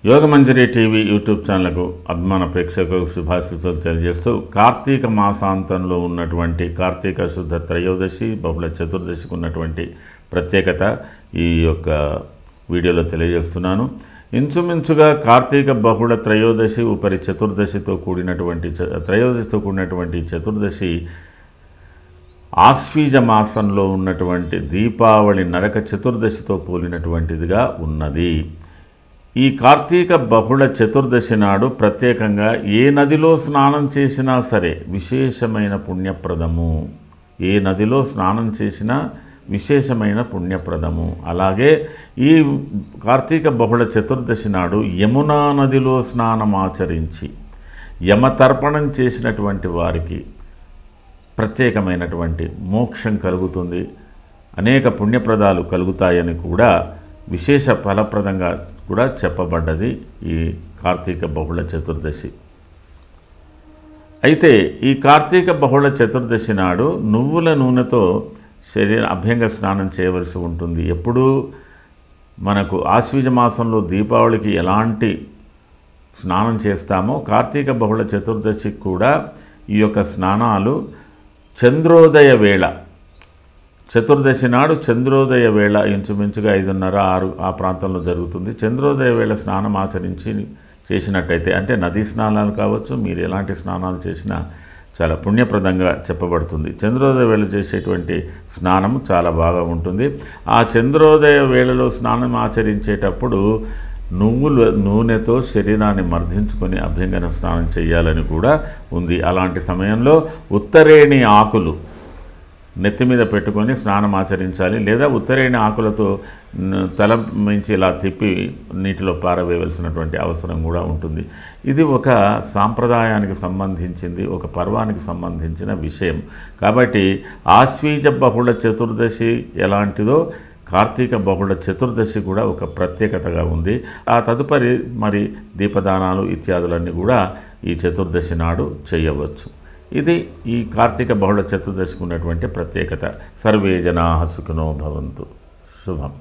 Yogamanjari TV YouTube ఛానల్కు అభిమాన ప్రేక్షకులకు శుభాశీస్సులు తెలియజేస్తూ కార్తీక మాసాంతంలో ఉన్నటువంటి కార్తీక శుద్ధ త్రయోదశి బహుళ చతుర్దశికి ఉన్నటువంటి ప్రత్యేకత ఈ యొక్క వీడియోలో తెలియజేస్తున్నాను. ఇంచుమించుగా కార్తీక బహుళ త్రయోదశి ఉపరి చతుర్దశితో కూడినటువంటి చతుర్దశి ఆశ్వీజ మాసంలో ఉన్నటువంటి దీపావళి నరక చతుర్దశితో పోలినటువంటిదిగా ఉన్నది. ఈ కార్తీక బహుళ చతుర్దశి నాడు ప్రత్యేకంగా ఏ నదిలో స్నానం చేసినా సరే విశేషమైన పుణ్యప్రదము. ఏ నదిలో స్నానం చేసినా విశేషమైన పుణ్యప్రదము. అలాగే ఈ కార్తీక బహుళ చతుర్దశి నాడు యమునా నదిలో స్నానం ఆచరించి యమతర్పణం చేసినటువంటి వారికి ప్రత్యేకమైనటువంటి మోక్షం కలుగుతుంది, అనేక పుణ్యప్రదాలు కలుగుతాయని కూడా విశేష ఫలప్రదంగా కూడా చెప్పబడ్డది ఈ కార్తీక బహుళ చతుర్దశి. అయితే ఈ కార్తీక బహుళ చతుర్దశి నాడు నువ్వుల నూనెతో అభ్యంగ స్నానం చేయవలసి ఉంటుంది. ఎప్పుడూ మనకు ఆశ్వీజ మాసంలో దీపావళికి ఎలాంటి స్నానం చేస్తామో కార్తీక బహుళ చతుర్దశికి కూడా ఈ యొక్క స్నానాలు చంద్రోదయ వేళ, చతుర్దశి నాడు చంద్రోదయ వేళ ఇంచుమించుగా 5:30-6 ఆ ప్రాంతంలో జరుగుతుంది. చంద్రోదయ వేళ స్నానం ఆచరించి చేసినట్టయితే, అంటే నదీ స్నానాలు కావచ్చు, మీరు ఎలాంటి స్నానాలు చేసినా చాలా పుణ్యప్రదంగా చెప్పబడుతుంది. చంద్రోదయ వేళ చేసేటువంటి స్నానం చాలా బాగా ఉంటుంది. ఆ చంద్రోదయ వేళలో స్నానం ఆచరించేటప్పుడు నువ్వుల నూనెతో శరీరాన్ని మర్దించుకొని అభ్యంగన స్నానం చేయాలని కూడా ఉంది. అలాంటి సమయంలో ఉత్తరేణి ఆకులు నెత్తి మీద పెట్టుకొని స్నానం ఆచరించాలి. లేదా ఉత్తరేణి ఆకులతో తల మించి ఇలా తిప్పి నీటిలో పారవేయవలసినటువంటి అవసరం కూడా ఉంటుంది. ఇది ఒక సాంప్రదాయానికి సంబంధించింది, ఒక పర్వానికి సంబంధించిన విషయం. కాబట్టి ఆశ్వీజ బహుళ చతుర్దశి ఎలాంటిదో కార్తీక బహుళ చతుర్దశి కూడా ఒక ప్రత్యేకతగా ఉంది. ఆ తదుపరి మరి దీపదానాలు ఇత్యాదులన్నీ కూడా ఈ చతుర్దశి నాడు చేయవచ్చు. ఇది ఈ కార్తీక బహుళ చతుర్దశికి ఉన్నటువంటి ప్రత్యేకత. సర్వే జనాః సుఖినో భవంతు. శుభం.